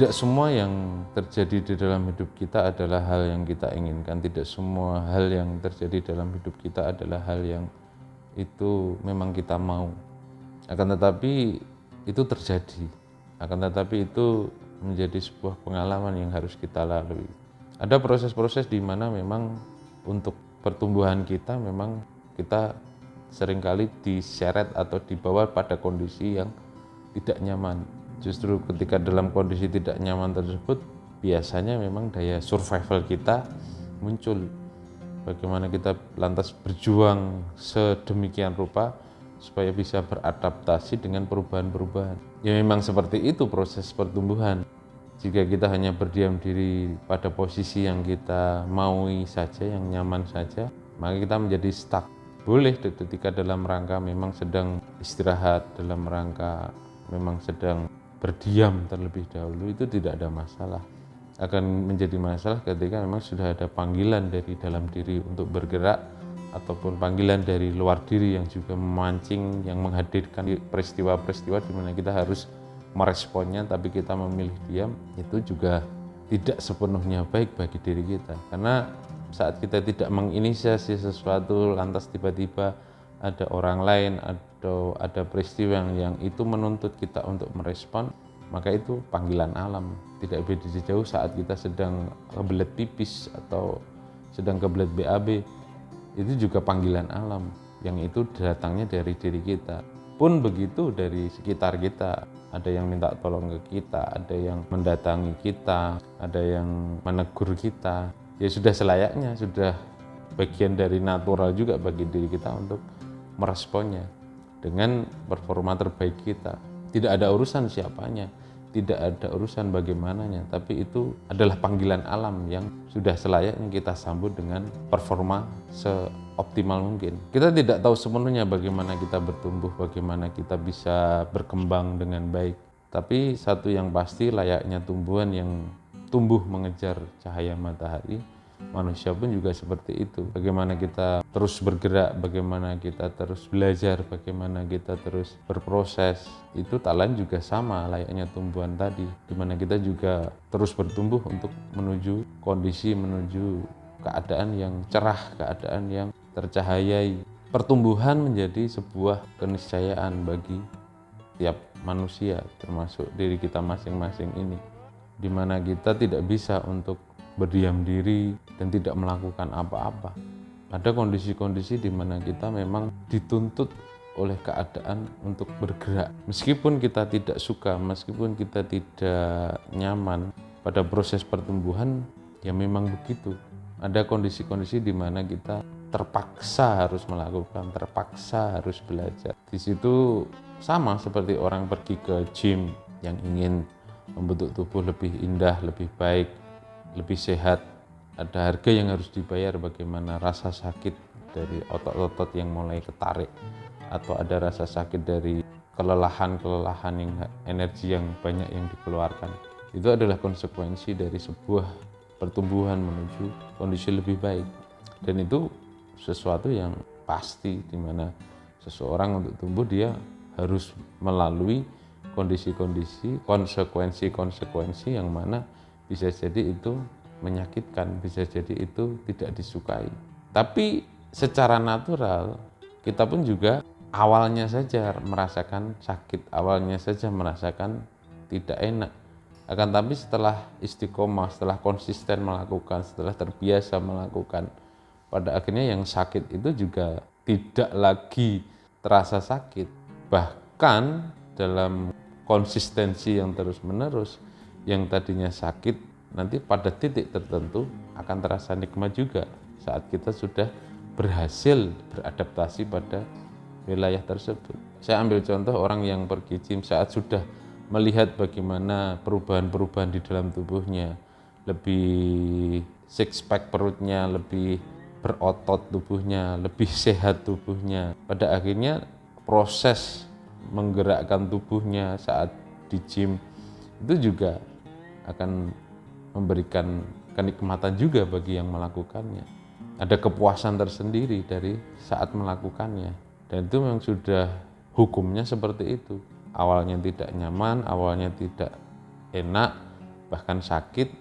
Tidak semua yang terjadi di dalam hidup kita adalah hal yang kita inginkan. Tidak semua hal yang terjadi dalam hidup kita adalah hal yang itu memang kita mau. Akan tetapi itu terjadi. Akan tetapi itu menjadi sebuah pengalaman yang harus kita lalui. Ada proses-proses di mana memang untuk pertumbuhan kita memang kita seringkali diseret atau dibawa pada kondisi yang tidak nyaman. Justru ketika dalam kondisi tidak nyaman tersebut, biasanya memang daya survival kita muncul. Bagaimana kita lantas berjuang sedemikian rupa supaya bisa beradaptasi dengan perubahan-perubahan. Ya memang seperti itu proses pertumbuhan. Jika kita hanya berdiam diri pada posisi yang kita maui saja, yang nyaman saja, maka kita menjadi stuck. Boleh ketika dalam rangka memang sedang istirahat, dalam rangka memang sedang berdiam terlebih dahulu, itu tidak ada masalah. Akan menjadi masalah ketika memang sudah ada panggilan dari dalam diri untuk bergerak, ataupun panggilan dari luar diri yang juga memancing, yang menghadirkan peristiwa-peristiwa di mana kita harus meresponnya, tapi kita memilih diam. Itu juga tidak sepenuhnya baik bagi diri kita, karena saat kita tidak menginisiasi sesuatu lantas tiba-tiba ada orang lain atau ada peristiwa yang itu menuntut kita untuk merespon, maka itu panggilan alam. Tidak beda jauh saat kita sedang kebelet pipis atau sedang kebelet BAB, itu juga panggilan alam yang itu datangnya dari diri kita. Pun begitu dari sekitar kita, ada yang minta tolong ke kita, ada yang mendatangi kita, ada yang menegur kita. Ya sudah selayaknya, sudah bagian dari natural juga bagi diri kita untuk meresponnya dengan performa terbaik kita. Tidak ada urusan siapanya, tidak ada urusan bagaimananya, tapi itu adalah panggilan alam yang sudah selayaknya kita sambut dengan performa seoptimal mungkin. Kita tidak tahu sepenuhnya bagaimana kita bertumbuh, bagaimana kita bisa berkembang dengan baik, tapi satu yang pasti, layaknya tumbuhan yang tumbuh mengejar cahaya matahari, manusia pun juga seperti itu. Bagaimana kita terus bergerak, bagaimana kita terus belajar, bagaimana kita terus berproses, itu tak lain juga sama layaknya tumbuhan tadi, dimana kita juga terus bertumbuh untuk menuju kondisi, menuju keadaan yang cerah, keadaan yang tercahayai. Pertumbuhan menjadi sebuah keniscayaan bagi tiap manusia, termasuk diri kita masing-masing ini, dimana kita tidak bisa untuk berdiam diri dan tidak melakukan apa-apa. Ada kondisi-kondisi di mana kita memang dituntut oleh keadaan untuk bergerak. Meskipun kita tidak suka, meskipun kita tidak nyaman pada proses pertumbuhan, ya memang begitu. Ada kondisi-kondisi di mana kita terpaksa harus melakukan, terpaksa harus belajar. Di situ sama seperti orang pergi ke gym yang ingin membentuk tubuh lebih indah, lebih baik, lebih sehat. Ada harga yang harus dibayar, bagaimana rasa sakit dari otot-otot yang mulai ketarik, atau ada rasa sakit dari kelelahan yang energi yang banyak yang dikeluarkan. Itu adalah konsekuensi dari sebuah pertumbuhan menuju kondisi lebih baik, dan itu sesuatu yang pasti, di mana seseorang untuk tumbuh dia harus melalui kondisi-kondisi, konsekuensi yang mana bisa jadi itu menyakitkan, bisa jadi itu tidak disukai. Tapi secara natural kita pun juga awalnya saja merasakan sakit, awalnya saja merasakan tidak enak. Akan tapi setelah istiqomah, setelah konsisten melakukan, setelah terbiasa melakukan, pada akhirnya yang sakit itu juga tidak lagi terasa sakit. Bahkan dalam konsistensi yang terus-menerus, yang tadinya sakit nanti pada titik tertentu akan terasa nikmat juga saat kita sudah berhasil beradaptasi pada wilayah tersebut. Saya ambil contoh orang yang pergi gym, saat sudah melihat bagaimana perubahan-perubahan di dalam tubuhnya, lebih six pack perutnya, lebih berotot tubuhnya, lebih sehat tubuhnya. Pada akhirnya proses menggerakkan tubuhnya saat di gym itu juga akan memberikan kenikmatan juga bagi yang melakukannya. Ada kepuasan tersendiri dari saat melakukannya, dan itu memang sudah hukumnya seperti itu. Awalnya tidak nyaman, awalnya tidak enak, bahkan sakit,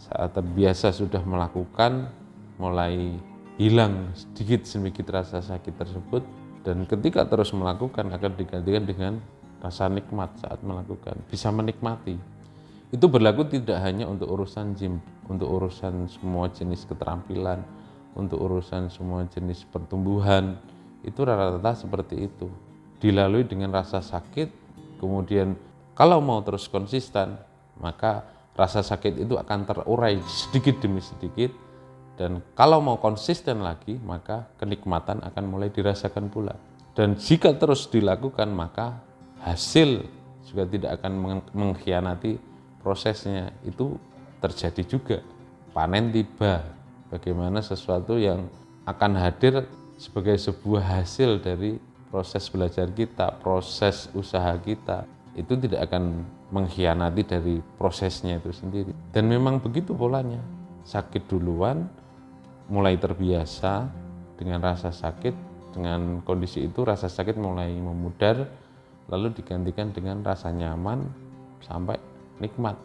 saat terbiasa sudah melakukan, mulai hilang sedikit sedikit rasa sakit tersebut, dan ketika terus melakukan akan digantikan dengan rasa nikmat saat melakukan, bisa menikmati. Itu berlaku tidak hanya untuk urusan gym, untuk urusan semua jenis keterampilan, untuk urusan semua jenis pertumbuhan, itu rata-rata seperti itu. Dilalui dengan rasa sakit, kemudian kalau mau terus konsisten, maka rasa sakit itu akan terurai sedikit demi sedikit, dan kalau mau konsisten lagi, maka kenikmatan akan mulai dirasakan pula. Dan jika terus dilakukan, maka hasil juga tidak akan mengkhianati prosesnya. Itu terjadi juga. Panen tiba, bagaimana sesuatu yang akan hadir sebagai sebuah hasil dari proses belajar kita, proses usaha kita, itu tidak akan mengkhianati dari prosesnya itu sendiri. Dan memang begitu polanya. Sakit duluan, mulai terbiasa dengan rasa sakit, dengan kondisi itu rasa sakit mulai memudar, lalu digantikan dengan rasa nyaman sampai nikmat.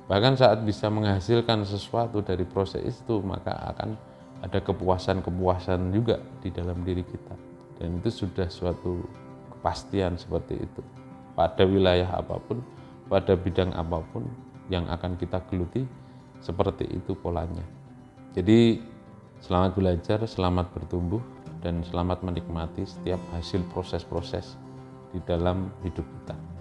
Bahkan saat bisa menghasilkan sesuatu dari proses itu, maka akan ada kepuasan-kepuasan juga di dalam diri kita. Dan itu sudah suatu kepastian seperti itu. Pada wilayah apapun, pada bidang apapun yang akan kita geluti, seperti itu polanya. Jadi selamat belajar, selamat bertumbuh, dan selamat menikmati setiap hasil proses-proses di dalam hidup kita.